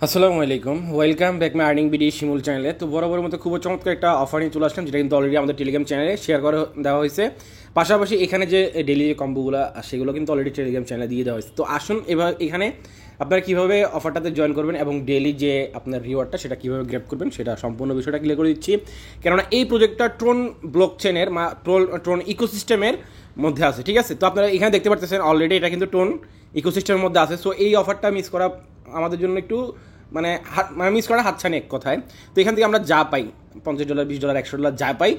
আসসালামু আলাইকুম, welcome back my earning BD Shimul চ্যানেলে। তো বরাবরের মতো খুব চমৎকার একটা অফার নিয়ে চলে আসলাম, যেটা কিন্তু অলরেডি আমাদের টেলিগ্রাম চ্যানেলে শেয়ার করে দেওয়া হয়েছে। পাশাপাশি এখানে যে ডেলি কম্বোগুলো সেগুলো কিন্তু অলরেডি টেলিগ্রাম চ্যানেলে দিয়ে দেওয়া হয়েছে। তো আসুন এবার এখানে আপনারা কীভাবে অফারটাতে জয়েন করবেন এবং ডেলি যে আপনার রিওয়ার্ডটা সেটা কীভাবে গ্র্যাব করবেন সেটা সম্পূর্ণ বিষয়টা ক্লিয়ার করে দিচ্ছি। কেননা এই প্রজেক্টটা ট্রোন ব্লক চেনের ট্রোন ইকোসিস্টেমের মধ্যে আছে, ঠিক আছে। তো আপনারা এখানে দেখতে পাচ্ছেন অলরেডি এটা কিন্তু ট্রোন ইকোসিস্টেমের মধ্যে আছে। সো এই অফারটা মিস করা আমাদের জন্য একটু মানে মিস করা হাতছানি এক কথায়। তো এখান থেকে আমরা যা পাই $50, $20, $100 যা পাই,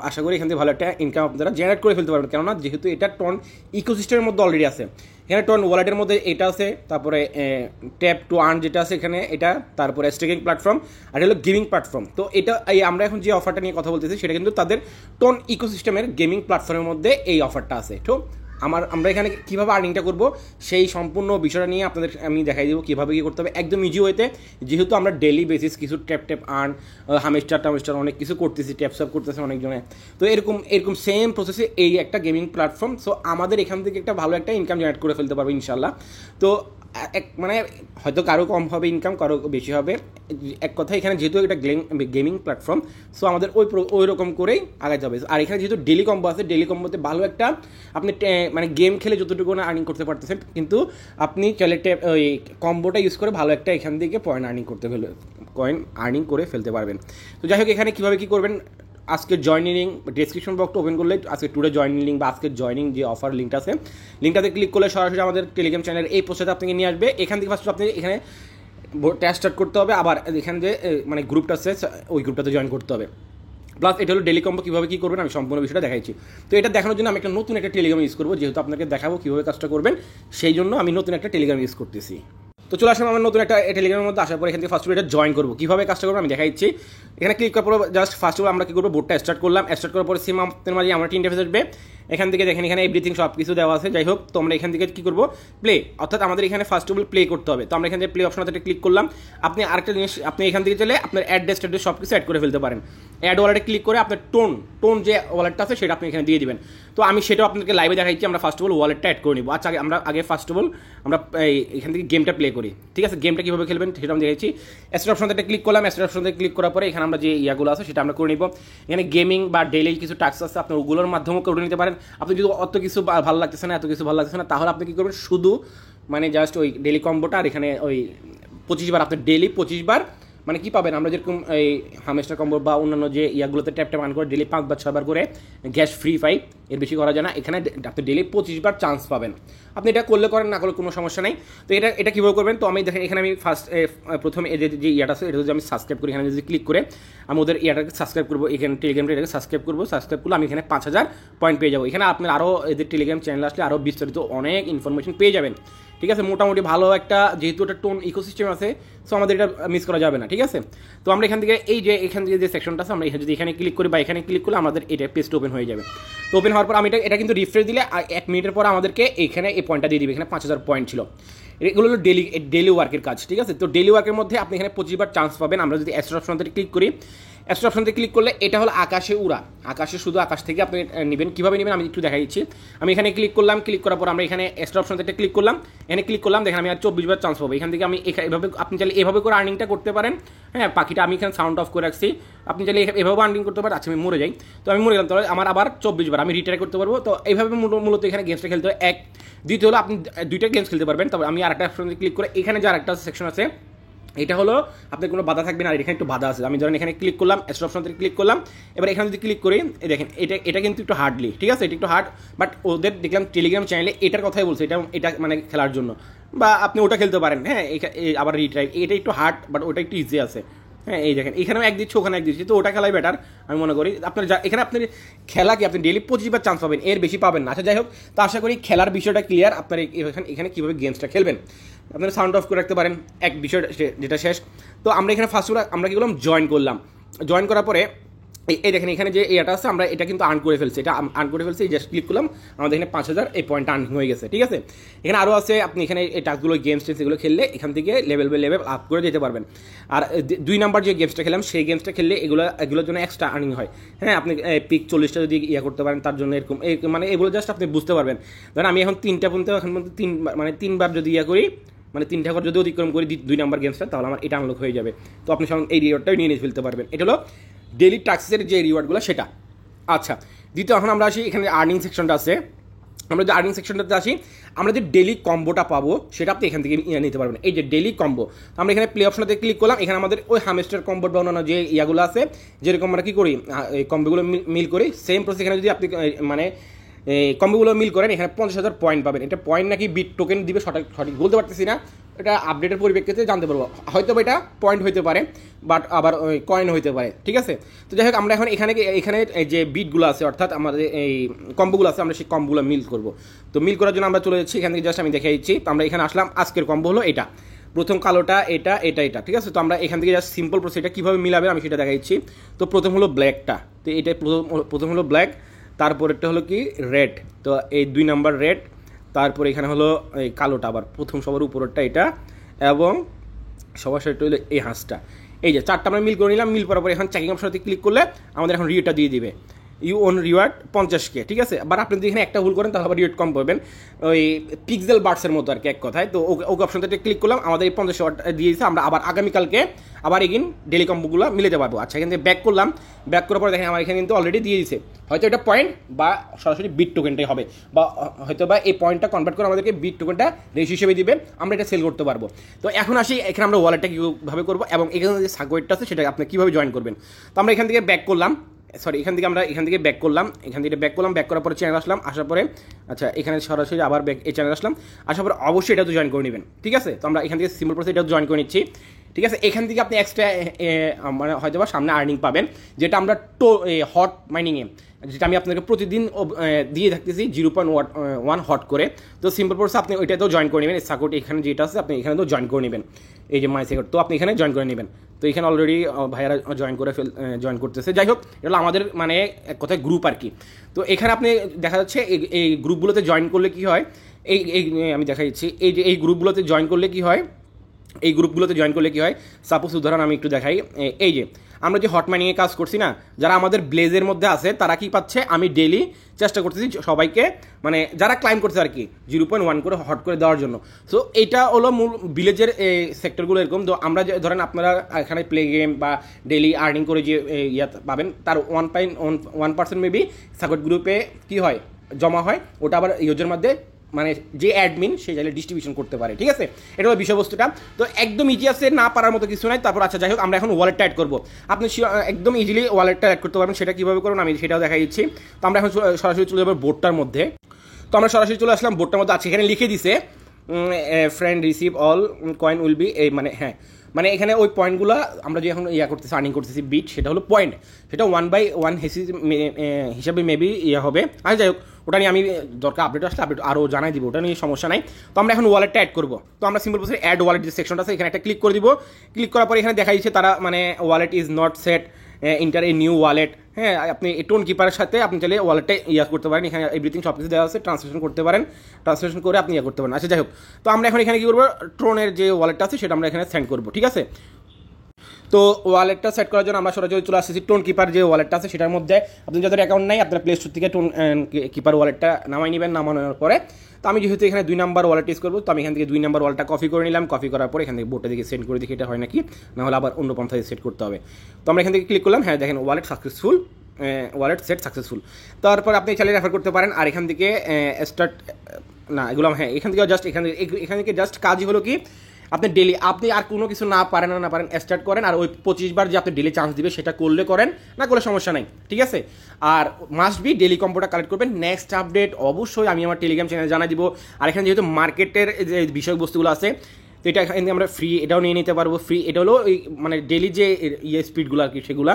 আশা করি এখান থেকে ভালো একটা ইনকাম আপনারা জেনারেট করে ফেলতে পারবেন। কেননা যেহেতু এটা টন ইকোসিস্টেমের মধ্যে অলরেডি আছে, এখানে টন ওয়ালেটের মধ্যে এটা আছে, তারপরে ট্যাপ টু আর্ন যেটা আছে এখানে এটা, তারপরে স্টেকিং প্ল্যাটফর্ম, আর হলো গেমিং প্ল্যাটফর্ম। তো এটা এই আমরা এখন যে অফারটা নিয়ে কথা বলতেছি সেটা কিন্তু তাদের টন ইকোসিস্টেমের গেমিং প্ল্যাটফর্মের মধ্যে এই অফারটা আছে। তো আমরা এখানে কীভাবে আর্নিংটা করবো সেই সম্পূর্ণ বিষয়টা নিয়ে আপনাদের আমি দেখাই দেবো কীভাবে কী করতে হবে একদম ইজি ওয়েতে। যেহেতু আমরা ডেলি বেসিস কিছু ট্যাপ আর্ন হামেস্টার অনেক কিছু করতেছি, ট্যাপ করতেছে অনেকজনে। তো এরকম সেম প্রসেসে এই একটা গেমিং প্ল্যাটফর্ম। সো আমাদের এখান থেকে একটা ভালো একটা ইনকাম জেনারেট করে ফেলতে পারবো ইনশাল্লাহ। তো মানে হয়তো কারো কম হবে ইনকাম, কারো বেশি হবে। এক কথা এখানে যেহেতু একটা গেমিং প্ল্যাটফর্ম, সো আমাদের ওই রকম করেই আগে যাবে। আর এখানে যেহেতু ডেলি কম্বো আছে, ডেলি কম্বোতে ভালো একটা আপনি মানে গেম খেলে যতটুকু না আর্নিং করতে পারতেছেন, কিন্তু আপনি চলে ওই কম্বোটা ইউজ করে ভালো একটা এখান থেকে কয়েন আর্নিং করে ফেলতে পারবেন। তো যাই হোক, এখানে কীভাবে কী করবেন, আজকের জয়েনিং লিঙ্ক ডেসক্রিপশন বক্সটা ওপেন করলে আজকে টুডে জয়েনিং লিঙ্ক বা আজকের জয়েনিং যে অফার লিঙ্কটা আছে, লিঙ্কটাতে ক্লিক করলে সরাসরি আমাদের টেলিগ্রাম চ্যানেলের এই পোস্টে আপনাকে নিয়ে আসবে। এখান থেকে ফার্স্ট আপনি এখানে ট্যাগ স্টার্ট করতে হবে, আবার এখানে যে মানে গ্রুপটা আছে ওই গ্রুপটাতে জয়েন করতে হবে। প্লাস এটা হলো ডেলি কম্বো কীভাবে কী করবেন আমি সম্পূর্ণ বিষয়টা দেখাইছি। তো এটা দেখানোর জন্য আমি একটা নতুন একটা টেলিগ্রাম ইউজ করবো, যেহেতু আপনাকে দেখাবো কীভাবে কাজটা করবেন, সেই জন্য আমি নতুন একটা টেলিগ্রাম ইউজ করতেছি। তো চলে আসলাম আমার নতুন একটা টেলিগ্রামের মধ্যে। আসার পর এখান থেকে ফার্স্ট এটা জয়েন করবো, কীভাবে কাজটা করবো আমি দেখাচ্ছি। এখানে ক্লিক করার পর জাস্ট ফার্স্ট অফ অল আমরা কী করবো, বোর্ডটা স্টার্ট করলাম। স্টার্ট করার পর সিম আপনার মাঝে আমার একটা ইন্টারফেস আসবে। এখান থেকে দেখেন এখানে এভরিথিং সব কিছু দেওয়া আছে। যাই হোক, তো আমরা এখান থেকে কী করবো, প্লে, অর্থাৎ আমাদের এখানে ফার্স্ট অফ অল প্লে করতে হবে। তো আমরা এখান থেকে প্লে অপশনটাতে ক্লিক করলাম। আপনি আরেকটা জিনিস, আপনি এখান থেকে চলে আপনার অ্যাড্রেস সব কিছু অ্যাড করে ফেলতে পারেন। অ্যাড ওয়ালেটে ক্লিক করে আপনার টোন যে ওয়ালেটটা আছে সেটা আপনি এখানে দিয়ে দিবেন। তো আমি সেটাও আপনাকে লাইভে দেখাচ্ছি। আমরা ফার্স্ট অফ অল ওয়ালেটটা অ্যাড করে নিব। আচ্ছা, আগে ফার্স্ট অফ অল আমরা এখান থেকে গেমটা প্লে করি, ঠিক আছে। গেমটা কীভাবে খেলবেন সেটা আমি দেখাচ্ছি। স্টার অপশনটাতে ক্লিক করলাম। স্টার অপশনটাতে ক্লিক করার পরে এখানে আমরা যে ইয়াগুলো আছে সেটা আমরা করে নিব। এখানে গেমিং বা ডেইলি কিছু টাস্ক আছে, আপনি ওগুলোর মাধ্যমেও করে নিতে পারেন। আপনি যদি অত কিছু ভালো লাগতেছে না, এত কিছু ভালো লাগতেছে না, তাহলে আপনি কী করবেন, শুধু মানে জাস্ট ওই ডেলি কম্বোটা আর এখানে ওই 25 বার, আপনার ডেলি 25 বার মানে কী পাবেন, আমরা যেরকম এই হামেস্টার কম্বো বা অন্যান্য যে ইয়াগুলোতে ট্যাপ আন করে ডেলি 5 বা 6 বার করে গ্যাস ফ্রি পাই, এর বেশি করা যায় না। এখানে আপনি ডেলি 25 বার চান্স পাবেন। আপনি এটা করলে করেন, না করলে কোনো সমস্যা নেই। তো এটা কীভাবে করবেন, তো আমি দেখেন এখানে আমি প্রথমে এদের যে ইয়াটা আছে এটা যদি আমি সাবস্ক্রাইব করি, এখানে যদি ক্লিক করে আমি ওদের ইয়াটাকে সাবস্ক্রাইব করবো, এখানে টেলিগ্রামটা এটাকে সাবস্ক্রাইব করলে আমি এখানে 5000 পয়েন্ট পেয়ে যাবো। এখানে আপনার আরও এদের টেলিগ্রাম চ্যানেল আসলে আরও বিস্তারিত অনেক ইনফরমেশন পেয়ে যাবেন, ঠিক আছে। মোটামুটি ভালো একটা, যেহেতু একটা টোন ইকোসিস্টেম আছে, সো আমাদের এটা মিস করা যাবে না, ঠিক আছে। তো আমরা এখান থেকে এখান থেকে যে সেকশনটা আছে, আমরা যদি এখানে ক্লিক করি বা এখানে ক্লিক করলে আমাদের এটা পেজটা ওপেন হয়ে যাবে। তো ওপেন হওয়ার পর আমি এটা কিন্তু রিফ্রেশ দিলে 1 মিনিটের পর আমাদেরকে এখানে এই পয়েন্টটা দিয়ে দিবে। এখানে 5000 পয়েন্ট ছিল। এগুলো হলো ডেলি ওয়ার্কের কাজ, ঠিক আছে। তো ডেলি ওয়ার্কের মধ্যে আপনি এখানে 25 বার চান্স পাবেন। আমরা যদি অ্যাস্ট্রো অপশনতে ক্লিক করি, অ্যাস্ট্রো অপশনতে ক্লিক করলে এটা হলো আকাশে উড়া, শুধু আকাশ থেকে আপনি নেবেন। কীভাবে নেবেন আমি একটু দেখাই দিচ্ছি। আমি এখানে ক্লিক করলাম, ক্লিক করার পর আমরা এখানে অ্যাস্ট্রো অপশনতে ক্লিক করলাম। এখানে ক্লিক করলাম, দেখেন আমি আর 24 বার চান্স পাবো। এখান থেকে আমি এভাবে আপনি চাইলে এভাবে করে আর্নিংটা করতে পারেন। হ্যাঁ, পাখিটা আমি এখানে সাউন্ড অফ করে রাখছি। আপনি চাইলে এভাবে আর্নিং করতে পারেন। আচ্ছা, আমি মরে যাই, তো আমি মরে গেলাম, তাহলে আমার আবার 24 বার আমি রিটায়ার করতে পারবো। তো এইভাবে মূলত এখানে গেমসটা খেলতে হয়। দ্বিতীয় হলো আপনি 2টা গেমস খেলতে পারবেন। তবে আমি আরেকটা অপশনে ক্লিক করে এখানে যে আরেকটা সেকশন আছে, এটা হলো আপনার কোনো বাধা থাকবে না। আর এখানে একটু বাধা আছে। আমি ধরেন এখানে ক্লিক করলাম, অ্যাস্ট্রো অপশনতে ক্লিক করলাম। এবার এখানে যদি ক্লিক করি, দেখেন এটা কিন্তু একটু হার্ডলি, ঠিক আছে, এটা একটু হার্ড। বাট ওদের দেখলাম টেলিগ্রাম চ্যানেলে এটার কথাই বলছে, এটা মানে খেলার জন্য, বা আপনি ওটা খেলতে পারেন। হ্যাঁ, আবার রিট্রাই, এটা একটু হার্ড বাট ওটা একটু ইজি আছে। হ্যাঁ, এই দেখেন এখানেও এক দিচ্ছি, ওখানে এক দিচ্ছি, তো ওটা খেলাই বেটার আমি মনে করি। আপনার এখানে আপনার খেলা কি আপনি ডেলি 25 বার চান্স পাবেন, এর বেশি পাবেন না। আচ্ছা, যাই হোক, তো আশা করি খেলার বিষয়টা ক্লিয়ার। আপনার এখানে কীভাবে গেমসটা খেলবেন আপনারা সাউন্ড অফ করে রাখতে পারেন, এক বিষয় যেটা শেষ। তো আমরা এখানে ফার্স্ট আমরা কী করলাম, জয়েন করলাম। জয়েন করার পরে এই দেখেন এখানে যে এটা আছে, আমরা এটা কিন্তু আর্ন করে ফেলছি। এটা আর্ন করে ফেলছি, জাস্ট ক্লিক করলাম, আমাদের এখানে 5000 এই পয়েন্ট আর্ন হয়ে গেছে, ঠিক আছে। এখানে আরও আছে, আপনি এখানে এই টাস্কগুলো গেমস এগুলো খেললে এখান থেকে লেভেল বাই লেভেল আপ করে যেতে পারবেন। আর 2 নাম্বার যে গেমসটা খেলাম, সেই গেমসটা খেললে এগুলোর জন্য এক্সট্রা আর্নিং হয়। হ্যাঁ, আপনি পিক 40টা যদি করতে পারেন, তার জন্য এরকম মানে এগুলো জাস্ট আপনি বুঝতে পারবেন। ধরেন আমি এখন 3টা পর্যন্ত, এখন পর্যন্ত 3 বার যদি করি, মানে 3টা ঘর যদি অতিক্রম করি 2 নাম্বার গেমসটা, তাহলে আমার এটা আনলক হয়ে যাবে। তো আপনি এই রিওয়ার্ডটাই নিয়ে ফেলতে পারবেন। এটা হলো ডেলি টাস্কের যে রিওয়ার্ডগুলো সেটা। আচ্ছা, দ্বিতীয় এখন আমরা আসি এখানে আর্নিং সেকশনটা আছে। আমরা যে আর্নিং সেকশনটাতে আসি, আমরা যে ডেলি কম্বোটা পাবো সেটা আপনি এখান থেকে নিতে পারবেন। এই যে ডেলি কম্বো, আমরা এখানে প্লে অপশনটাতে ক্লিক করলাম। এখানে আমাদের ওই হামেস্টার কম্বো বা অন্যান্য যে ইয়াগুলো আছে, যেরকম আমরা কী করি এই কম্বোগুলো মিল করি, সেম প্রসেস এখানে যদি আপনি মানে এই কম্বোগুলো মিল করেন, এখানে 50,000 পয়েন্ট পাবেন। এটা পয়েন্ট নাকি বিট টোকেন দিবে সঠিক বলতে পারতেছি না, এটা আপডেটের পরিপ্রেক্ষিতে জানতে পারবো। হয়তো এটা পয়েন্ট হইতে পারে, বাট আবার ওই কয়েন হইতে পারে, ঠিক আছে। তো যাই হোক, আমরা এখন এখানে যে বিটগুলো আছে, অর্থাৎ আমাদের এই কম্বোগুলো আছে, আমরা সেই কম্বোগুলো মিল করবো। তো মিল করার জন্য আমরা চলে যাচ্ছি এখান থেকে, জাস্ট আমি দেখাই দিচ্ছি। তো আমরা এখানে আসলাম, আজকের কম্বো হলো এটা, প্রথম কালোটা, এটা, ঠিক আছে। তো আমরা এখান থেকে জাস্ট সিম্পল প্রসেস এটা কীভাবে মিলাবে আমি সেটা দেখাই দিচ্ছি। তো প্রথম হলো ব্ল্যাকটা, তো এটা প্রথম হলো ব্ল্যাক, তারপরেরটা হলো কি রেড, তো এই 2 নাম্বার রেড, তারপর এখানে হলো এই কালোটা, আবার প্রথম সবার উপরেরটা এটা, এবং সবার সাথে হলো এই হাঁসটা। এই যে 4টা আমরা মিল করে নিলাম। মিল করার পরে এখন চেকিং অপশনতে ক্লিক করলে আমাদের এখন রিওয়ার্ডটা দিয়ে দিবে, ইউ ওন রিওয়ার্ড 50K, ঠিক আছে। আবার আপনি যদি এখানে একটা ভুল করেন তাহলে আবার রিওয়ার্ড কম পাবেন, ওই পিক্সেল বার্ডসের মতো আর কি, এক কথায়। তো ওকে অপশনটাতে ক্লিক করলাম, আমাদের এই 50 ওয়াট দিয়ে দিয়েছে। আমরা আবার আগামীকালকে আবার এগিন ডেলি কম্বোগুলো মিলাতে পারবো। আচ্ছা, এখান থেকে ব্যাক করলাম, ব্যাক করার পরে দেখেন আমার এখানে কিন্তু অলরেডি দিয়ে দিয়েছে। হয়তো এটা পয়েন্ট বা সরাসরি বিট টোকেনটাই হবে, বা হয়তো বা এই পয়েন্টটা কনভার্ট করে আমাদেরকে বিট টোকেনটা রেস হিসেবে দিবে, আমরা এটা সেল করতে পারবো। তো এখন আসি এখানে আমরা ওয়ালেটটা কীভাবে করবো, এবং এখানে যে সাকওয়েটটা আছে সেটা আপনি কীভাবে জয়েন করবেন। তো আমরা এখান থেকে ব্যাক করলাম, এখান থেকে ব্যাক করলাম, ব্যাক করার পরে চ্যানেল আসলাম, আসার পরে আচ্ছা এখানে সরাসরি আবার ব্যাক এই চ্যানেল আসলাম, আসার পরে অবশ্যই এটা তো জয়েন করে নেবেন, ঠিক আছে। তো আমরা এখান থেকে সিম্পল প্রসেস এটা জয়েন করে নিচ্ছি, ঠিক আছে। এখান থেকে আপনি এক্সট্রা মানে হয়তো বা সামনে আর্নিং পাবেন, যেটা আমরা হট মাইনিংয়ে, যেটা আমি আপনাকে প্রতিদিন দিয়ে থাকতেছি 0.1 হট করে। তো সিম্পল প্রসেস আপনি ওইটাতেও জয়েন করে নেবেন। সাকোট এখানে যেটা আছে আপনি এখানে তো জয়েন করে নেবেন, এই যে মাই সাকোট, তো আপনি এখানে জয়েন করে নেবেন। তো এখানে অলরেডি ভাইয়ারা জয়েন করতেছে। যাই হোক, এটা আমাদের মানে এক কথায় গ্রুপ আর কি। তো এখানে আপনি দেখা যাচ্ছে এই গ্রুপগুলোতে জয়েন করলে কি হয়, এই আমি দেখা দিচ্ছি, এই যে এই গ্রুপগুলোতে জয়েন করলে কি হয়, সাপোজ উদাহরণ আমি একটু দেখাই। এই যে আমরা যে হট মাইনিংয়ে কাজ করছি না, যারা আমাদের ব্লেজের মধ্যে আছে তারা কি পাচ্ছে, আমি ডেলি চেষ্টা করতেছি সবাইকে, মানে যারা ক্লাইম করছে আর কি 0.1 করে হট করে দেওয়ার জন্য। সো এইটা হলো মূল ভিলেজের সেক্টরগুলো এরকম। তো আমরা যে ধরেন আপনারা এখানে প্লে গেম বা ডেলি আর্নিং করে যে ইয়া পাবেন, তার 1% মেবি সাকট গ্রুপে কি হয় জমা হয়, ওটা আবার ইউজের মধ্যে মানে যে অ্যাডমিন সে চাইলে ডিস্ট্রিবিউশন করতে পারে, ঠিক আছে। এটা হলো বিষয়বস্তুটা। তো একদম ইজি আছে, না পারার মতো কিছু নাই। তারপর আচ্ছা যাই হোক, আমরা এখন ওয়ালেটটা অ্যাড করবো। আপনি একদম ইজিলি ওয়ালেটটা অ্যাড করতে পারবেন, সেটা কীভাবে করুন আমি সেটাও দেখাই দিচ্ছি। তো আমরা এখন সরাসরি চলে যাবো বোর্ডটার মধ্যে। তো আমরা সরাসরি চলে আসলাম বোর্ডটার মধ্যে। আছে এখানে লিখে দিছে friend receive all coin will be, এই মানে হ্যাঁ, মানে এখানে ওই পয়েন্টগুলো আমরা যে এখন করতেছি আর্নিং করতেছি বিট, সেটা হলো পয়েন্ট, সেটা 1/1 হিসাবে মেবি হবে। আর যাই হোক, ওটা নিয়ে আমি দরকার আপডেট আসলে আপডেট আরও জানাই দিব, ওটা নিয়ে সমস্যা নাই। তো আমরা এখন ওয়ালেটটা অ্যাড করবো। তো আমরা সিম্পল প্রসেস অ্যাড ওয়ালেট যে সেকশনটা আছে এখানে একটা ক্লিক করে দিব। ক্লিক করার পরে এখানে দেখা যাচ্ছে তারা মানে wallet is not set, inter a new wallet. হ্যাঁ, আপনি টোন কিপারের সাথে আপনি চাইলে ওয়ালেটটা করতে পারেন, এখানে এভরিথিং সব কিছু দেওয়া আছে, ট্রান্সলেশন করতে পারেন, ট্রান্সলেশন করে আপনি করতে পারেন। আচ্ছা যাই হোক, তো আমরা এখন এখানে কী করবো, ট্রোনের যে ওয়ালেটটা আছে সেটা আমরা এখানে সেন্ড করবো, ঠিক আছে। তো ওয়ালেটটা সেট করার জন্য আমরা সরাসরি চলে আসছি টোন কিপার যে ওয়ালেটটা আছে সেটার মধ্যে। আপনি যাদের অ্যাকাউন্ট নাই আপনারা প্লে স্টোর থেকে টোন কিপার ওয়ালেটটা নামাই নেবেন। নামানোর পরে তো আমি যেহেতু এখানে 2 নাম্বার ওয়ালেট ইউজ করবো, তো আমি এখান থেকে 2 নাম্বার ওয়ালেটটা কপি করে নিলাম। কপি করার পরে এখান থেকে বোর্ডটা দিকে সেন্ড করে দেখি এটা হয় নাকি, নাহলে আবার অন্য পন্থায় সেট করতে হবে। তো আমরা এখান থেকে ক্লিক করলাম, হ্যাঁ দেখেন wallet successful, wallet set successful. তারপর আপনি চাইলে রেফার করতে পারেন। আর এখান থেকে স্টার্ট না এগুলো, হ্যাঁ এখান থেকে জাস্ট এখান থেকে জাস্ট কাজই হলো কি, আপনি ডেলি আপনি আর কোনো কিছু না পারেন স্টার্ট করেন। আর ওই 25 বার যে আপনি ডেলি চান্স দিবে সেটা করলে করেন, না করলে সমস্যা নাই, ঠিক আছে। আর মাস্ট বি ডেলি কম্বোটা কালেক্ট করবেন। নেক্সট আপডেট অবশ্যই আমি আমার টেলিগ্রাম চ্যানেলে জানাই দিব। আর এখানে যেহেতু মার্কেটের যে বিষয়বস্তুগুলো আছে, তো এটা এখানে আমরা ফ্রি এটাও নিয়ে নিতে পারবো। ফ্রি এটা হলো ওই মানে ডেলি যে স্পিডগুলো আর কি সেগুলা।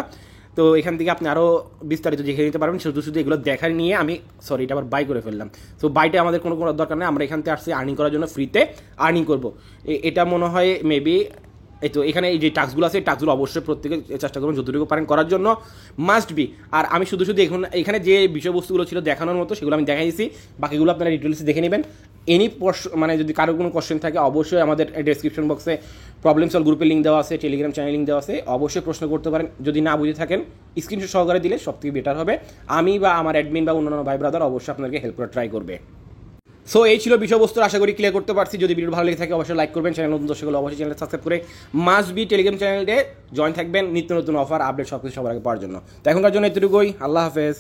তো এখান থেকে আপনি আরও বিস্তারিত দেখে নিতে পারবেন। শুধু এগুলো দেখার নিয়ে আমি এটা আবার বাই করে ফেললাম। তো বাইটা আমাদের কোনো দরকার নেই, আমরা এখান থেকে আসছি আর্নিং করার জন্য, ফ্রিতে আর্নিং করবো। এটা মনে হয় মেবি এই তো এখানে এই যে টাস্কগুলো আছে, টাস্কগুলো অবশ্যই প্রত্যেকে চেষ্টা করবেন যতটুকু পারেন করার জন্য, মাস্ট বি। আর আমি শুধু এখানে যে বিষয়বস্তুগুলো ছিল দেখানোর মতো সেগুলো আমি দেখাই দিয়েছি, বাকিগুলো আপনারা ডিটেলসে দেখে নেবেন। মানে যদি কারো কোনো কোশ্চেন থাকে অবশ্যই আমাদের ডেসক্রিপশন বক্সে প্রবলেম সলভ গ্রুপের লিঙ্ক দেওয়া আছে, টেলিগ্রাম চ্যানেল লিঙ্ক দেওয়া আছে, অবশ্যই প্রশ্ন করতে পারেন। যদি না বুঝে থাকেন স্ক্রিনশট সহকারে দিলে সবথেকে বেটার হবে। আমি বা আমার অ্যাডমিন বা অন্যান্য ভাই ব্রাদার অবশ্যই আপনাদেরকে হেল্প করার ট্রাই করবে। সো এই ছিল বিষয়বস্তু, আশা করি ক্লিয়ার করতে পারছি। যদি ভিডিও ভালো লেগে থাকে অবশ্যই লাইক করবেন, চ্যানেল নতুন দর্শক হলে অবশ্যই চ্যানেল সাবস্ক্রাইব করে মাস্ট বি টেলিগ্রাম চ্যানেলে জয়েন থাকবেন নিত্য নতুন অফার আপডেট সব কিছু সবার আগে পাওয়ার জন্য। তো এখনকার জন্য এতটুকুই, আল্লাহ হাফেজ।